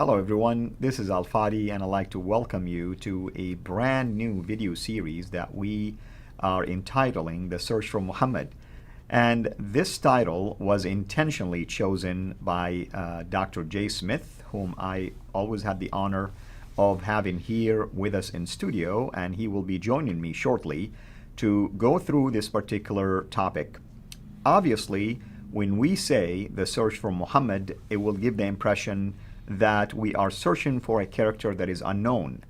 Hello everyone, this is Fadi and I'd like to welcome you to a brand new video series that we are entitling The Search for Muhammad. And this title was intentionally chosen by Dr. J. Smith, whom I always had the honor of having here with us in studio, and he will be joining me shortly to go through this particular topic. Obviously, when we say The Search for Muhammad, it will give the impression that we are searching for a character that is unknown.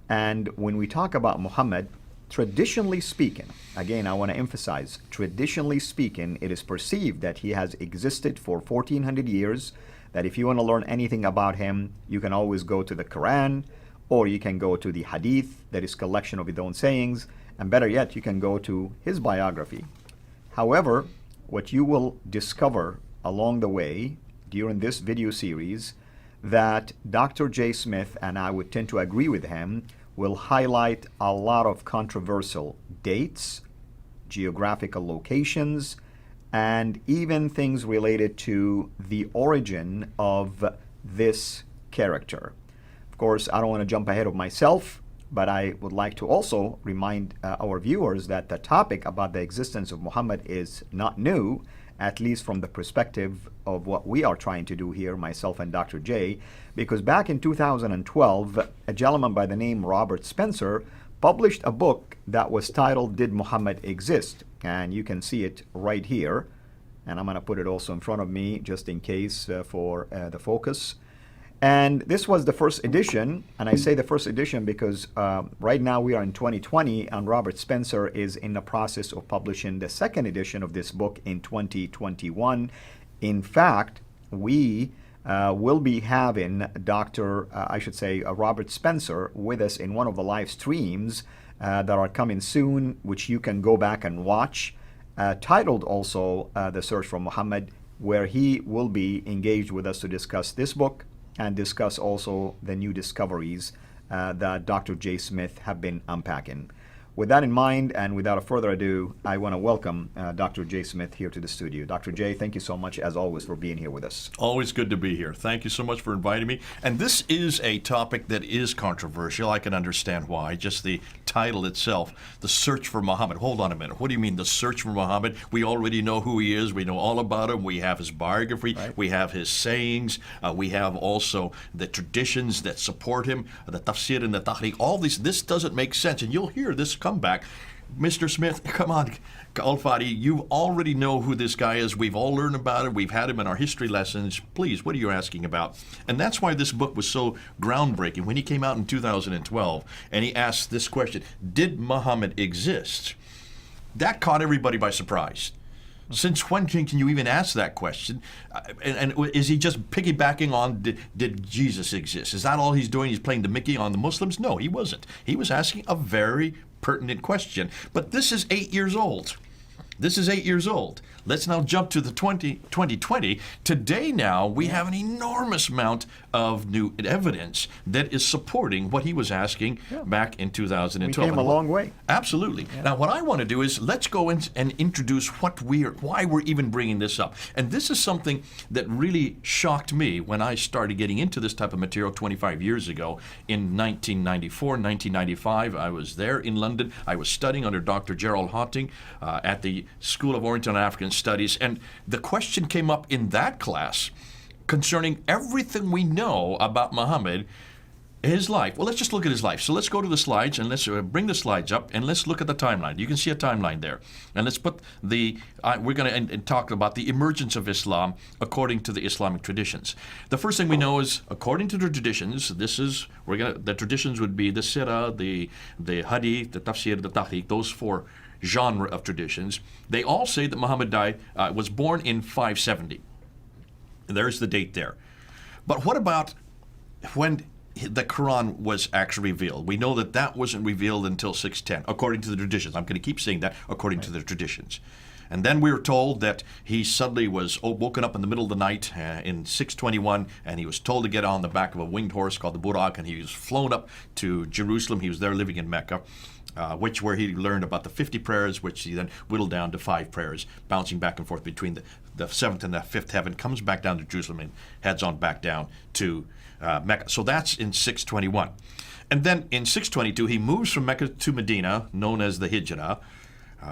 And when we talk about Muhammad, traditionally speaking, again, I want to emphasize, traditionally speaking, it is perceived that he has existed for 1400 years, that if you want to learn anything about him, you can always go to the Quran, or you can go to the Hadith, that is collection of his own sayings, and better yet, you can go to his biography. However, what you will discover along the way during this video series that Dr. J. Smith, and I would tend to agree with him, will highlight a lot of controversial dates, geographical locations, and even things related to the origin of this character. Of course, I don't want to jump ahead of myself, but I would like to also remind our viewers that the topic about the existence of Muhammad is not new, at least from the perspective of what we are trying to do here, myself and Dr. J, because back in 2012, a gentleman by the name Robert Spencer published a book that was titled, Did Muhammad Exist? And you can see it right here. And I'm going to put it also in front of me just in case for the focus. And this was the first edition, and I say the first edition because right now we are in 2020, and Robert Spencer is in the process of publishing the second edition of this book in 2021. In fact, we will be having Robert Spencer with us in one of the live streams that are coming soon, which you can go back and watch, titled also The Search for Muhammad, where he will be engaged with us to discuss this book and discuss also the new discoveries that Dr. J. Smith have been unpacking. With that in mind, and without further ado, I want to welcome Dr. J. Smith here to the studio. Dr. J, thank you so much, as always, for being here with us. Always good to be here. Thank you so much for inviting me. And this is a topic that is controversial. I can understand why. Just the title itself, The Search for Muhammad. Hold on a minute. What do you mean, The Search for Muhammad? We already know who he is. We know all about him. We have his biography. Right. We have his sayings. We have also the traditions that support him, the tafsir and the tahriq. All these. This doesn't make sense. And you'll hear this come back. Mr. Smith, come on, Al-Fadi, you already know who this guy is. We've all learned about him. We've had him in our history lessons. Please, what are you asking about? And that's why this book was so groundbreaking. When he came out in 2012 and he asked this question, did Muhammad exist? That caught everybody by surprise. Since when can you even ask that question? And is he just piggybacking on did Jesus exist? Is that all he's doing? He's playing the Mickey on the Muslims? No, he wasn't. He was asking a very pertinent question. But this is 8 years old. This is 8 years old. Let's now jump to the 2020. Today now, we have an enormous amount of new evidence that is supporting what he was asking back in 2012. We came a long way. Absolutely. Yeah. Now, what I want to do is let's go in and introduce why we're even bringing this up. And this is something that really shocked me when I started getting into this type of material 25 years ago. In 1994, 1995, I was there in London. I was studying under Dr. Gerald Hotting at the School of Oriental and African Studies, and the question came up in that class concerning everything we know about Muhammad, his life. Well, let's just look at his life. So let's go to the slides, and let's bring the slides up, and let's look at the timeline. You can see a timeline there. And let's put we're going to talk about the emergence of Islam according to the Islamic traditions. The first thing we know is, according to the traditions, the traditions would be the Sirah, the Hadith, the Tafsir, the Tahriq, those four genre of traditions. They all say that Muhammad was born in 570. There's the date there. But what about when the Quran was actually revealed? We know that wasn't revealed until 610, according to the traditions. I'm going to keep saying that, according to the traditions. And then we were told that he suddenly was woken up in the middle of the night in 621, and he was told to get on the back of a winged horse called the Burak, and he was flown up to Jerusalem. He was there living in Mecca. where he learned about the 50 prayers, which he then whittled down to 5 prayers, bouncing back and forth between the 7th and the 5th heaven, comes back down to Jerusalem and heads on back down to Mecca. So that's in 621. And then in 622, he moves from Mecca to Medina, known as the Hijrah.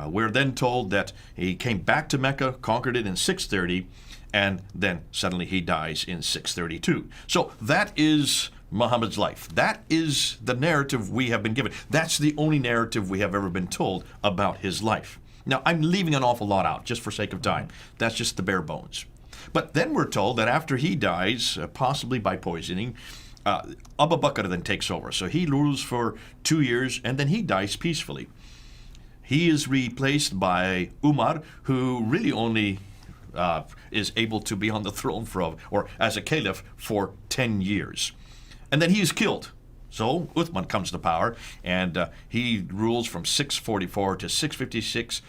We're then told that he came back to Mecca, conquered it in 630, and then suddenly he dies in 632. So that is Muhammad's life. That is the narrative we have been given. That's the only narrative we have ever been told about his life. Now, I'm leaving an awful lot out just for sake of time. That's just the bare bones. But then we're told that after he dies, possibly by poisoning, Abu Bakr then takes over. So he rules for 2 years, and then he dies peacefully. He is replaced by Umar, who really only is able to be on the throne or as a caliph for 10 years. And then he is killed. So Uthman comes to power, and he rules from 644 to 656.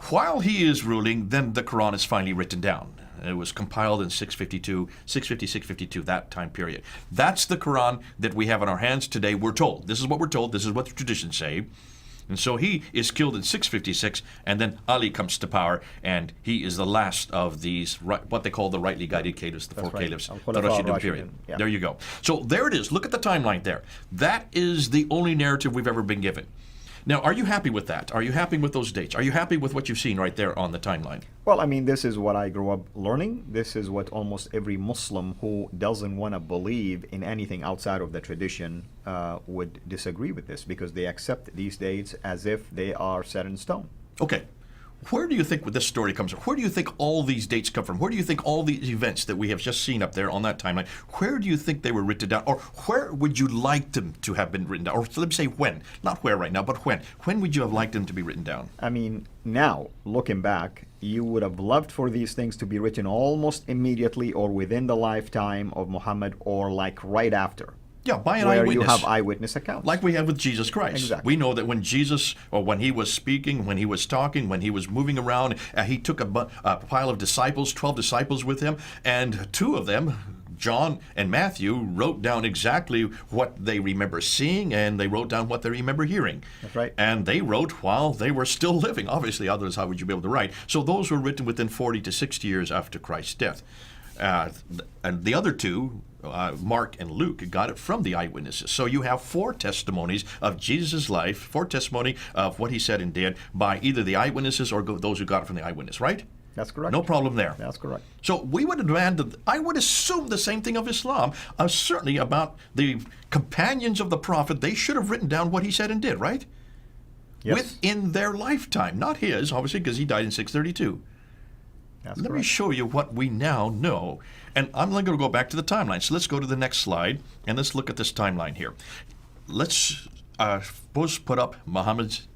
While he is ruling, then the Quran is finally written down. It was compiled in 652, 650, 652, that time period. That's the Quran that we have in our hands today, we're told. This is what we're told. This is what the traditions say. And so he is killed in 656, and then Ali comes to power, and he is the last of these, what they call the rightly guided caliphs, the 4 caliphs, the Rashidun period. Yeah. There you go. So there it is. Look at the timeline there. That is the only narrative we've ever been given. Now, are you happy with that? Are you happy with those dates? Are you happy with what you've seen right there on the timeline? Well, I mean, this is what I grew up learning. This is what almost every Muslim who doesn't want to believe in anything outside of the tradition would disagree with this, because they accept these dates as if they are set in stone. Okay. Where do you think this story comes from? Where do you think all these dates come from? Where do you think all these events that we have just seen up there on that timeline, where do you think they were written down? Or where would you like them to have been written down? Or let me say when. Not where right now, but when. When would you have liked them to be written down? I mean, now, looking back, you would have loved for these things to be written almost immediately or within the lifetime of Muhammad, or like right after. Yeah, by an where eyewitness. You have eyewitness accounts. Like we have with Jesus Christ. Exactly. We know that when Jesus, or when he was speaking, when he was talking, when he was moving around, he took a pile of disciples, 12 disciples with him, and 2 of them, John and Matthew, wrote down exactly what they remember seeing, and they wrote down what they remember hearing. That's right. And they wrote while they were still living. Obviously, otherwise how would you be able to write? So those were written within 40 to 60 years after Christ's death. And the other 2, Mark and Luke, got it from the eyewitnesses. So you have 4 testimonies of Jesus' life, 4 testimony of what he said and did by either the eyewitnesses or those who got it from the eyewitness, right? That's correct. No problem there. That's correct. So we would demand that, I would assume the same thing of Islam, certainly about the companions of the Prophet. They should have written down what he said and did, right? Yes. Within their lifetime, not his, obviously, because he died in 632. Let me show you what we now know. And I'm going to go back to the timeline. So let's go to the next slide, and let's look at this timeline here. Let's put up Muhammad's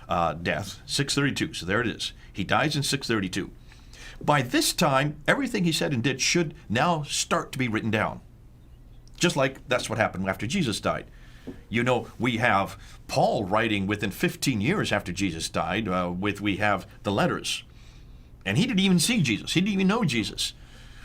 death, 632. So there it is. He dies in 632. By this time, everything he said and did should now start to be written down. Just like that's what happened after Jesus died. You know, we have Paul writing within 15 years after Jesus died. We have the letters. And he didn't even see Jesus. He didn't even know Jesus.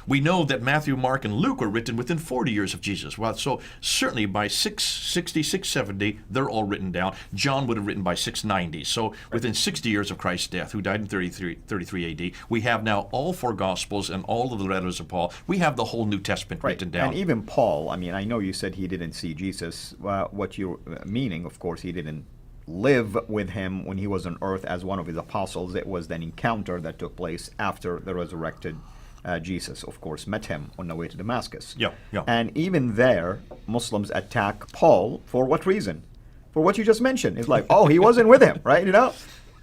We know that Matthew, Mark, and Luke were written within 40 years of Jesus. Well, so certainly by 660, 670, they're all written down. John would have written by 690. So within 60 years of Christ's death, who died in 33 AD, we have now all 4 Gospels and all of the letters of Paul. We have the whole New Testament written down. And even Paul, I mean, I know you said he didn't see Jesus. What you're meaning, of course, he didn't live with him when he was on earth as one of his apostles. It was an encounter that took place after the resurrected Jesus, of course, met him on the way to Damascus. Yeah. And even there, Muslims attack Paul for what reason? For what you just mentioned. It's like, oh, he wasn't with him, right? You know?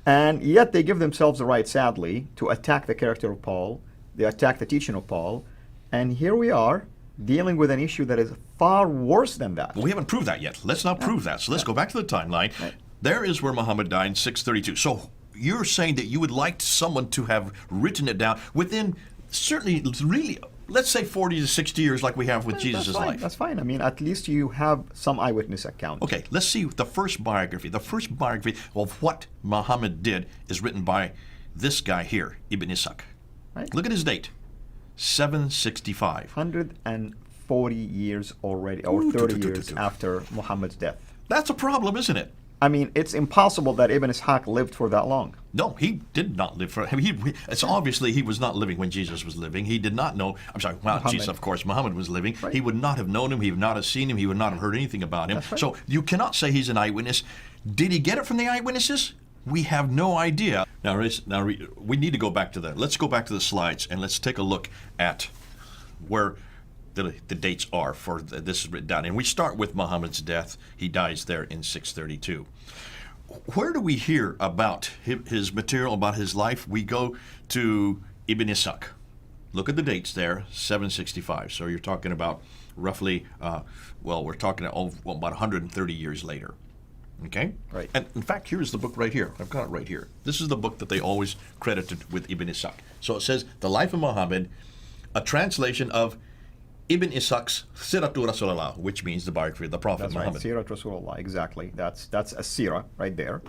And yet they give themselves the right, sadly, to attack the character of Paul. They attack the teaching of Paul. And here we are, dealing with an issue that is far worse than that. Well, we haven't proved that yet. Let's not prove that. So let's go back to the timeline. Right. There is where Muhammad died in 632. So you're saying that you would like someone to have written it down within certainly, really, let's say 40 to 60 years like we have with Jesus' life. That's fine. I mean, at least you have some eyewitness account. Okay, let's see the first biography. The first biography of what Muhammad did is written by this guy here, Ibn Ishaq. Right. Look at his date, 765. 140 years already, or 30 years after Muhammad's death. That's a problem, isn't it? I mean, it's impossible that Ibn Ishaq lived for that long. No, he did not live for. I mean, it's obviously he was not living when Jesus was living. He did not know. I'm sorry. Well, Muhammad. Jesus, of course, Muhammad was living. Right. He would not have known him. He would not have seen him. He would not have heard anything about him. That's right. So you cannot say he's an eyewitness. Did he get it from the eyewitnesses? We have no idea. Now, we need to go back to that. Let's go back to the slides and let's take a look at where the dates are for this is written down. And we start with Muhammad's death. He dies there in 632. Where do we hear about his material, about his life? We go to Ibn Ishaq. Look at the dates there, 765. So you're talking about roughly, we're talking about 130 years later. Okay? Right. And in fact, here's the book right here. I've got it right here. This is the book that they always credited with Ibn Ishaq. So it says, The Life of Muhammad, a translation of Ibn Ishaq's Siratu Rasulullah, which means the biography of the Prophet That's Muhammad. right, Sirat Rasulullah, exactly. That's a sirah right there.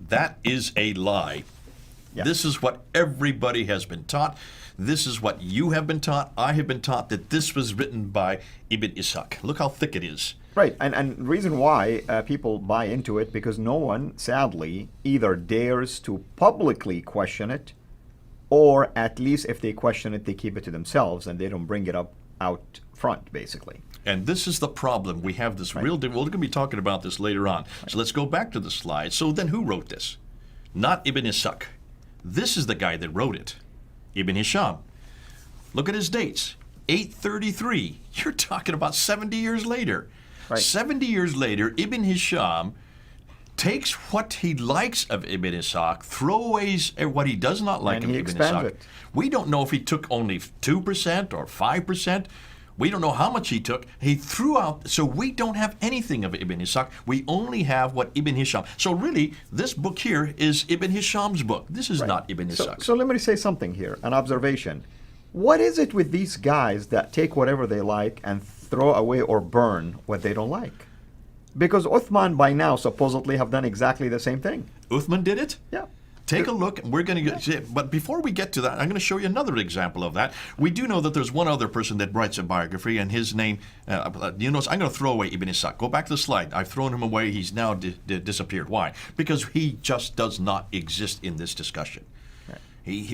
That is a lie. Yeah. This is what everybody has been taught. This is what you have been taught. I have been taught that this was written by Ibn Ishaq. Look how thick it is. Right, and the reason why people buy into it, because no one, sadly, either dares to publicly question it, or at least if they question it, they keep it to themselves and they don't bring it up out front, basically. And this is the problem. We have this real. We're going to be talking about this later on. So let's go back to the slide. So then who wrote this? Not Ibn Ishaq. This is the guy that wrote it, Ibn Hisham. Look at his dates. 833. You're talking about 70 years later. Right. 70 years later, Ibn Hisham takes what he likes of Ibn Ishaq, throwaways what he does not like And of he Ibn expands Ishaq. it. We don't know if he took only 2% or 5%. We don't know how much he took. He threw out, so we don't have anything of Ibn Ishaq. We only have what Ibn Hisham. So really, this book here is Ibn Hisham's book. This is not Ibn Ishaq. So let me say something here, an observation. What is it with these guys that take whatever they like and throw away or burn what they don't like? Because Uthman by now supposedly have done exactly the same thing. Uthman did it? Yeah. Take a look. We're going to get, but before we get to that, I'm going to show you another example of that. We do know that there's one other person that writes a biography, and his name, I'm going to throw away Ibn Ishaq. Go back to the slide. I've thrown him away. He's now disappeared. Why? Because he just does not exist in this discussion. Right.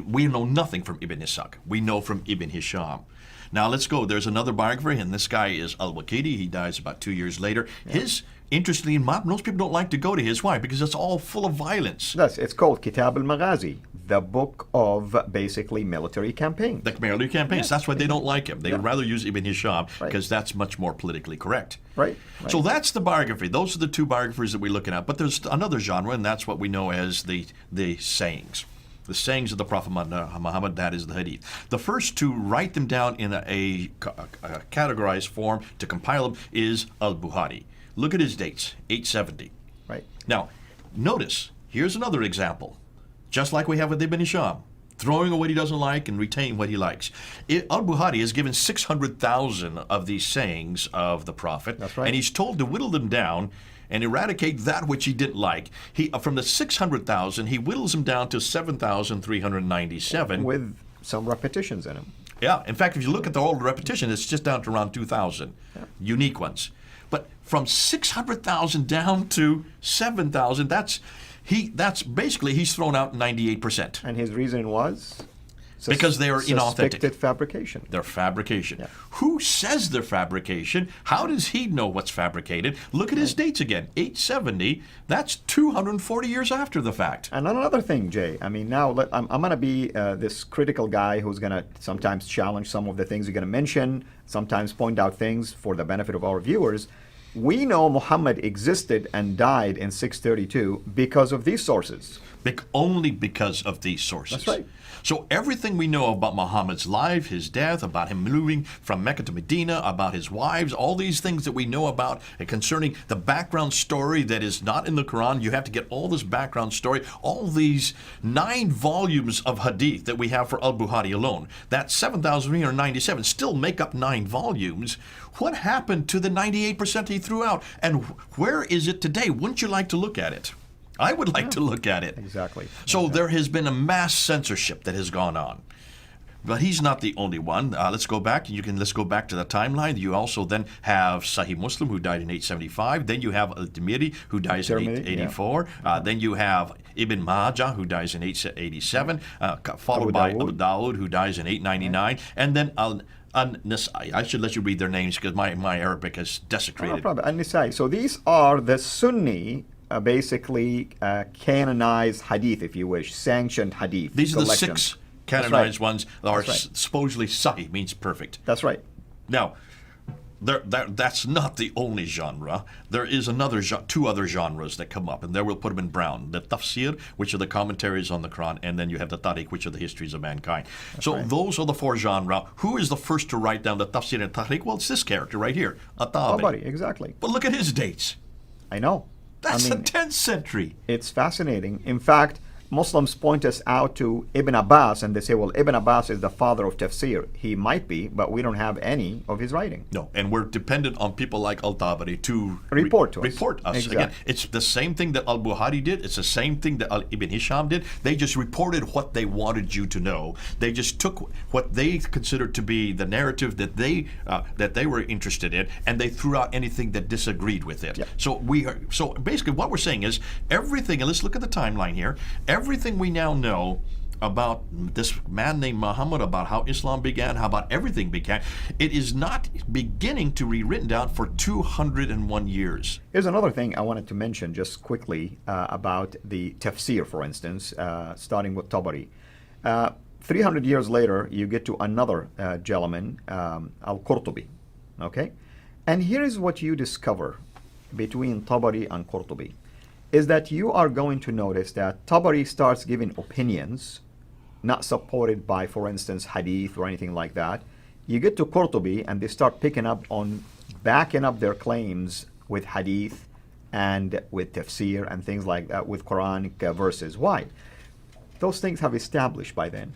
We know nothing from Ibn Ishaq. We know from Ibn Hisham. Now let's go. There's another biography, and this guy is Al-Waqidi. He dies about 2 years later. Yeah. Interestingly, most people don't like to go to his. Why? Because it's all full of violence. It's called Kitab al-Maghazi, the book of basically military campaigns. The military campaigns. Yes. That's why they don't like him. They would rather use Ibn Hisham because that's much more politically correct. Right. So that's the biography. Those are the two biographies that we're looking at. But there's another genre, and that's what we know as the sayings. The sayings of the Prophet Muhammad, that is the Hadith. The first to write them down in a categorized form, to compile them, is Al-Bukhari. Look at his dates, 870. Right. Now, notice, here's another example. Just like we have with Ibn Hisham, throwing away what he doesn't like and retaining what he likes. Al-Bukhari has given 600,000 of these sayings of the Prophet. That's right. And he's told to whittle them down and eradicate that which he didn't like. From the 600,000, he whittles them down to 7,397. With some repetitions in them. Yeah. In fact, if you look at the old repetition, it's just down to around 2,000 unique ones. But from 600,000 down to 7,000, that's basically he's thrown out 98%. And his reason was? Because they are inauthentic. Suspected fabrication. They're fabrication. Yeah. Who says they're fabrication? How does he know what's fabricated? Look at his dates again. 870, that's 240 years after the fact. And another thing, Jay, I mean, now I'm going to be this critical guy who's going to sometimes challenge some of the things you're going to mention, sometimes point out things for the benefit of our viewers. We know Muhammad existed and died in 632 because of these sources. Only because of these sources. That's right. So everything we know about Muhammad's life, his death, about him moving from Mecca to Medina, about his wives, all these things that we know about concerning the background story that is not in the Quran, you have to get all this background story, all these 9 volumes of hadith that we have for Al-Bukhari alone. That 7,397 still make up 9 volumes. What happened to the 98% he threw out? And where is it today? Wouldn't you like to look at it? I would like to look at it. Exactly. So there has been a mass censorship that has gone on. But he's not the only one. Let's go back. Let's go back to the timeline. You also then have Sahih Muslim, who died in 875. Then you have Al-Tirmidhi, who dies in 884. Then you have Ibn Majah, who dies in 887, followed by Abu Dawud, who dies in 899, and then An-Nasai. I should let you read their names because my Arabic is desecrated. No problem. An-Nasai. So these are the Sunni, basically canonized hadith, if you wish, sanctioned hadith. These are the 6 canonized ones that are supposedly sahih, means perfect. That's right. Now, that's not the only genre. There is two other genres that come up, and there we'll put them in brown. The tafsir, which are the commentaries on the Quran, and then you have the tariq, which are the histories of mankind. Those are the 4 genres. Who is the first to write down the tafsir and tariq? Well, it's this character right here, At-Tabari. Exactly. But look at his dates. I know. That's the 10th century. It's fascinating. In fact, Muslims point us out to Ibn Abbas, and they say, well, Ibn Abbas is the father of tafsir. He might be, but we don't have any of his writing. No, and we're dependent on people like Al-Tabari to report us. Exactly. Again, it's the same thing that Al-Bukhari did. It's the same thing that Ibn Hisham did. They just reported what they wanted you to know. They just took what they considered to be the narrative that they were interested in, and they threw out anything that disagreed with it. Yep. So basically what we're saying is everything, and let's look at the timeline here, everything we now know about this man named Muhammad, about how Islam began, how about everything began, it is not beginning to be written down for 201 years. Here's another thing I wanted to mention just quickly about the tafsir, for instance, starting with Tabari. 300 years later, you get to another gentleman, Al-Qurtubi, okay? And here is what you discover between Tabari and Qurtubi, is that you are going to notice that Tabari starts giving opinions not supported by, for instance, hadith or anything like that. You get to Qurtubi and they start picking up on backing up their claims with hadith and with tafsir and things like that, with Quranic verses. Why? Those things have established by then.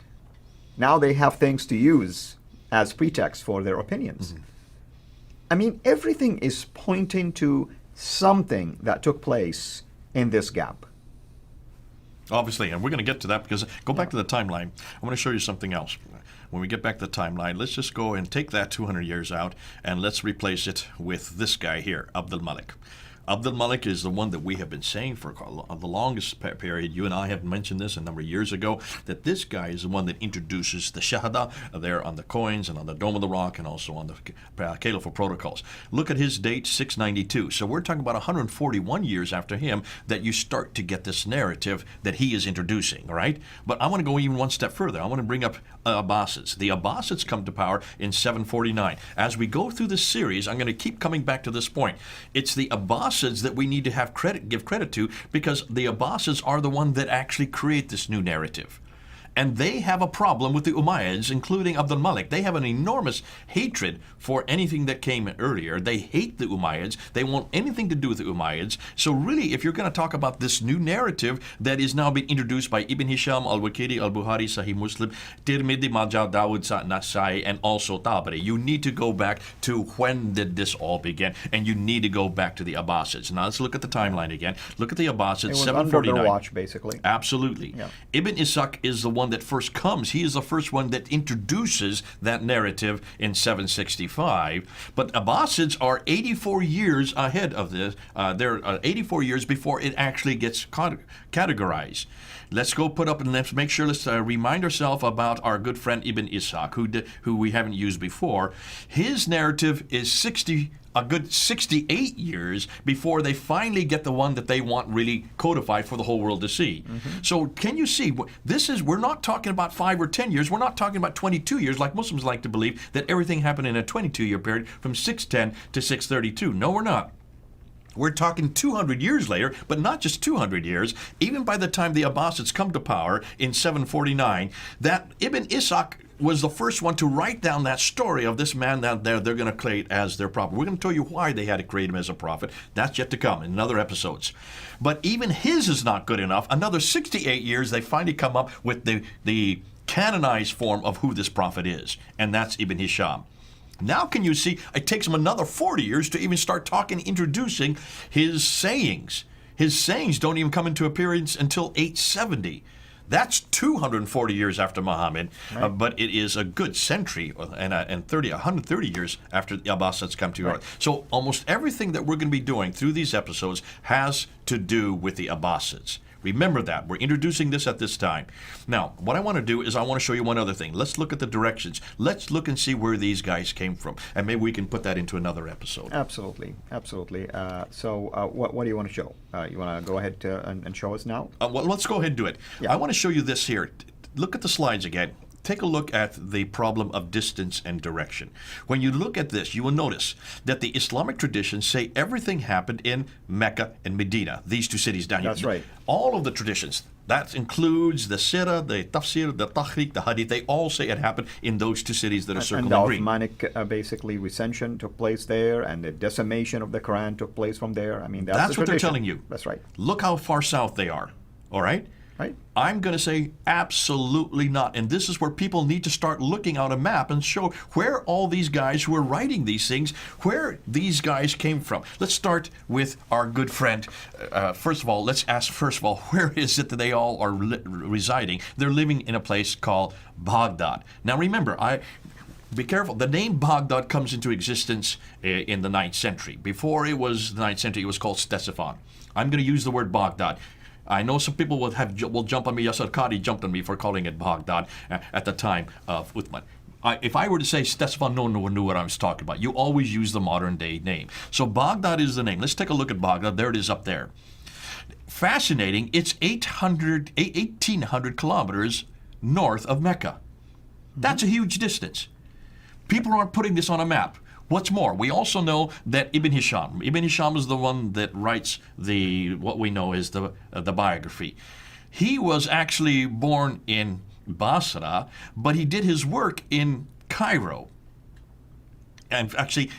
Now they have things to use as pretext for their opinions. Mm-hmm. I mean, everything is pointing to something that took place in this gap. Obviously, and we're going to get to that because go back to the timeline. I want to show you something else. When we get back to the timeline, let's just go and take that 200 years out and let's replace it with this guy here, Abdul Malik. Abdul Malik is the one that we have been saying for the longest period. You and I have mentioned this a number of years ago, that this guy is the one that introduces the Shahada there on the coins and on the Dome of the Rock and also on the Caliphal Protocols. Look at his date, 692. So we're talking about 141 years after him that you start to get this narrative that he is introducing, all right? But I want to go even one step further. I want to bring up Abbasids. The Abbasids come to power in 749. As we go through this series, I'm going to keep coming back to this point. It's the Abbasids that we need to give credit to, because the Abbasids are the one that actually create this new narrative. And they have a problem with the Umayyads, including Abdul Malik. They have an enormous hatred for anything that came earlier. They hate the Umayyads. They want anything to do with the Umayyads. So really, if you're going to talk about this new narrative that is now being introduced by Ibn Hisham, Al-Waqidi, Al-Bukhari, Sahih Muslim, Tirmidhi, Majah, Dawud, Nasai, and also Tabari, you need to go back to when did this all begin, and you need to go back to the Abbasids. Now let's look at the timeline again. Look at the Abbasids, it was 749. Under their watch, basically. Absolutely. Yeah. Ibn Ishaq is the one that first comes. He is the first one that introduces that narrative in 765. But Abbasids are 84 years ahead of this. They're 84 years before it actually gets categorized. Let's go put up and let's make sure, let's remind ourselves about our good friend Ibn Ishaq, who we haven't used before. His narrative is a good 68 years before they finally get the one that they want really codified for the whole world to see. Mm-hmm. So can you see, we're not talking about 5 or 10 years, we're not talking about 22 years like Muslims like to believe that everything happened in a 22-year period from 610 to 632. No, we're not. We're talking 200 years later, but not just 200 years. Even by the time the Abbasids come to power in 749, that Ibn Ishaq was the first one to write down that story of this man that they're going to create as their prophet. We're going to tell you why they had to create him as a prophet. That's yet to come in other episodes. But even his is not good enough. Another 68 years, they finally come up with the canonized form of who this prophet is, and that's Ibn Hisham. Now can you see, it takes him another 40 years to even start introducing his sayings. His sayings don't even come into appearance until 870. That's 240 years after Muhammad, but it is a good century and 130 years after the Abbasids come to Earth. So almost everything that we're going to be doing through these episodes has to do with the Abbasids. Remember that. We're introducing this at this time. Now, what I want to do is I want to show you one other thing. Let's look at the directions. Let's look and see where these guys came from. And maybe we can put that into another episode. Absolutely. Absolutely. What do you want to show? You want to go ahead and show us now? Well, let's go ahead and do it. Yeah. I want to show you this here. Look at the slides again. Take a look at the problem of distance and direction. When you look at this, you will notice that the Islamic traditions say everything happened in Mecca and Medina, these two cities down here. That's right. All of the traditions, that includes the Sirah, the Tafsir, the Tahriq, the Hadith, they all say it happened in those two cities that are circled and in the green. Ottomanic basically recension took place there, and the decimation of the Quran took place from there. I mean, that's the what they're tradition. telling you. That's right. Look how far south they are, all right? Right. I'm going to say absolutely not. And this is where people need to start looking on a map and show where all these guys who are writing these things, where these guys came from. Let's start with our good friend. First of all, let's ask, where is it that they all are residing? They're living in a place called Baghdad. Now remember, be careful. The name Baghdad comes into existence in the 9th century. Before it was the 9th century, it was called Ctesiphon. I'm going to use the word Baghdad. I know some people will jump on me. Yasser Qadi jumped on me for calling it Baghdad at the time of Uthman. If I were to say Ctesiphon, no one knew what I was talking about. You always use the modern day name. So Baghdad is the name. Let's take a look at Baghdad. There it is up there. Fascinating. It's 1,800 kilometers north of Mecca. That's a huge distance. People aren't putting this on a map. What's more, we also know that Ibn Hisham is the one that writes what we know is the biography. He was actually born in Basra, but he did his work in Cairo. And actually,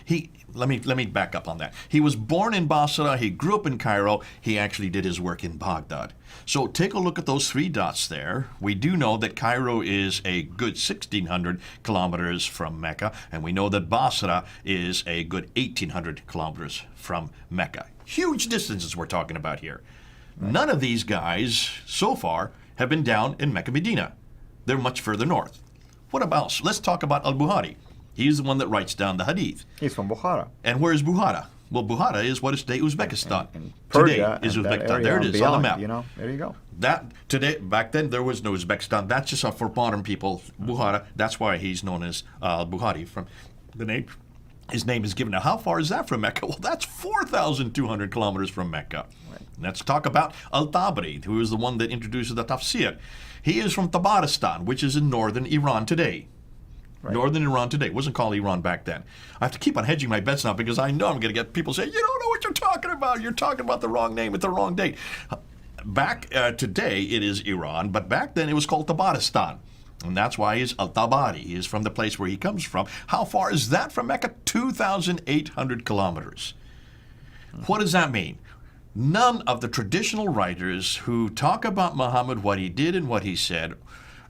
let me back up on that. He was born in Basra, he grew up in Cairo, he actually did his work in Baghdad. So take a look at those 3 dots there. We do know that Cairo is a good 1,600 kilometers from Mecca, and we know that Basra is a good 1,800 kilometers from Mecca. Huge distances we're talking about here. Right. None of these guys, so far, have been down in Mecca, Medina. They're much further north. What about, let's talk about Al-Bukhari. He's the one that writes down the Hadith. He's from Bukhara. And where is Bukhara? Well, Bukhara is what is today Uzbekistan. And today Persia is and Uzbekistan. There it is on the map. There you go. Back then there was no Uzbekistan. That's just for modern people. Bukhara. That's why he's known as Bukhari from the name. His name is given. Now, how far is that from Mecca? Well, that's 4,200 kilometers from Mecca. Right. Let's talk about Al-Tabari, who is the one that introduces the Tafsir. He is from Tabaristan, which is in northern Iran today. Right. Northern Iran today. It wasn't called Iran back then. I have to keep on hedging my bets now because I know I'm going to get people saying, you don't know what you're talking about. You're talking about the wrong name at the wrong date. Back today, it is Iran, but back then it was called Tabaristan. And that's why he's Al-Tabari. He is from the place where he comes from. How far is that from Mecca? 2,800 kilometers. What does that mean? None of the traditional writers who talk about Muhammad, what he did and what he said,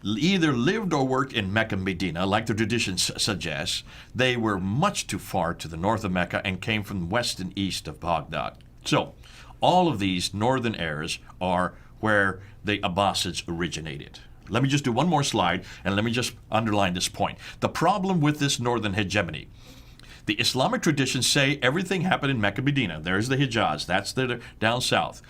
either lived or worked in Mecca, Medina, like the traditions suggest. They were much too far to the north of Mecca and came from west and east of Baghdad. So, all of these northern areas are where the Abbasids originated. Let me just do one more slide, and let me just underline this point. The problem with this northern hegemony. The Islamic traditions say everything happened in Mecca, Medina. There's the Hijaz. That's the down south.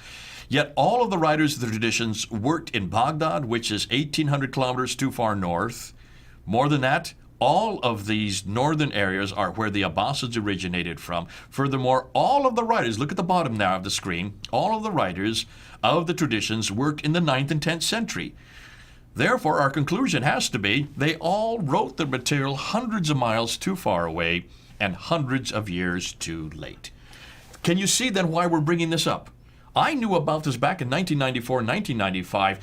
Yet all of the writers of the traditions worked in Baghdad, which is 1,800 kilometers too far north. More than that, all of these northern areas are where the Abbasids originated from. Furthermore, all of the writers, look at the bottom now of the screen, all of the writers of the traditions worked in the 9th and 10th century. Therefore, our conclusion has to be they all wrote their material hundreds of miles too far away and hundreds of years too late. Can you see then why we're bringing this up? I knew about this back in 1994, 1995.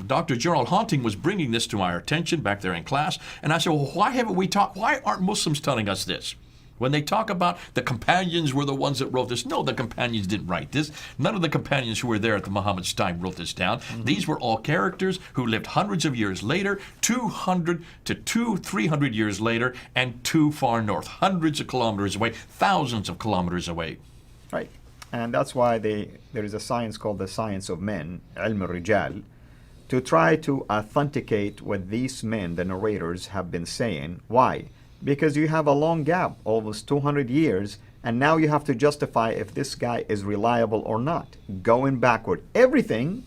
Dr. Gerald Haunting was bringing this to our attention back there in class, and I said, well, why aren't Muslims telling us this? When they talk about the companions were the ones that wrote this, no, the companions didn't write this. None of the companions who were there at the Muhammad's time wrote this down. Mm-hmm. These were all characters who lived hundreds of years later, 200 to 300 years later, and too far north, hundreds of kilometers away, thousands of kilometers away. Right. And that's why there is a science called the science of men, ilm al-rijal, to try to authenticate what these men, the narrators, have been saying. Why? Because you have a long gap, almost 200 years, and now you have to justify if this guy is reliable or not. Going backward. Everything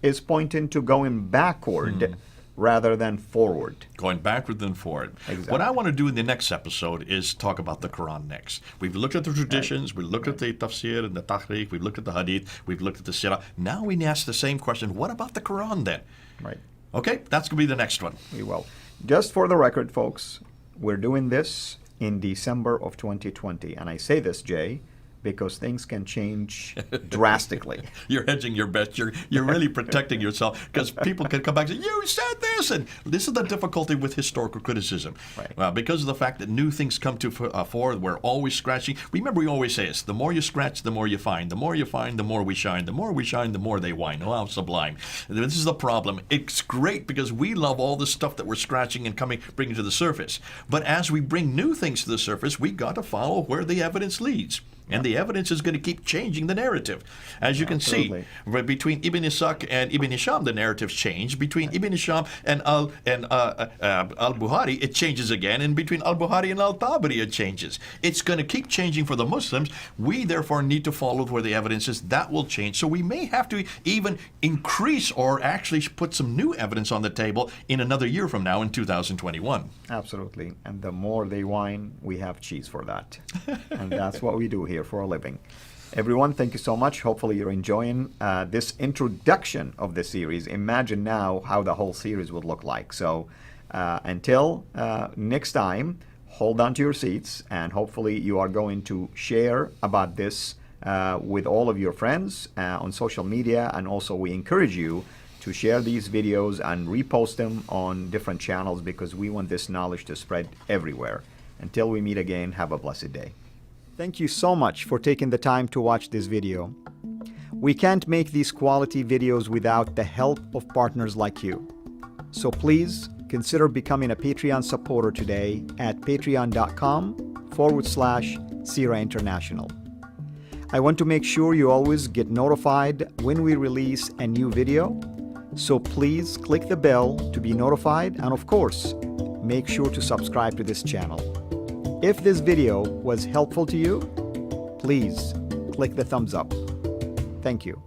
is pointing to going backward rather than forward. Going backward than forward. Exactly. What I want to do in the next episode is talk about the Quran next. We've looked at the traditions, we've looked at the tafsir and the tahriq, we've looked at the hadith, we've looked at the sirah. Now we ask the same question, what about the Quran then? Right. Okay, that's going to be the next one. We will. Just for the record, folks, we're doing this in December of 2020. And I say this, Jay, because things can change drastically. You're hedging your bets. You're really protecting yourself because people can come back and say, you said this. And this is the difficulty with historical criticism. Right. Because of the fact that new things come to fore, we're always scratching. Remember, we always say this, the more you scratch, the more you find. The more you find, the more we shine. The more we shine, the more they whine. Oh, how sublime. This is the problem. It's great because we love all the stuff that we're scratching and bringing to the surface. But as we bring new things to the surface, we got to follow where the evidence leads. And the evidence is going to keep changing the narrative. As you can see, between Ibn Ishaq and Ibn Hisham, the narratives change. Between Ibn Hisham and Al-Bukhari, it changes again. And between Al-Bukhari and Al-Tabari, it changes. It's going to keep changing for the Muslims. We, therefore, need to follow where the evidence is. That will change. So we may have to even increase or actually put some new evidence on the table in another year from now in 2021. Absolutely. And the more they whine, we have cheese for that. And that's what we do here for a living. Everyone, thank you so much. Hopefully you're enjoying this introduction of the series. Imagine now how the whole series would look like. So until next time, hold on to your seats, and hopefully you are going to share about this with all of your friends on social media. And also we encourage you to share these videos and repost them on different channels because we want this knowledge to spread everywhere. Until we meet again, have a blessed day. Thank you so much for taking the time to watch this video. We can't make these quality videos without the help of partners like you. So please consider becoming a Patreon supporter today at patreon.com/Sira International. I want to make sure you always get notified when we release a new video. So please click the bell to be notified, and of course, make sure to subscribe to this channel. If this video was helpful to you, please click the thumbs up. Thank you.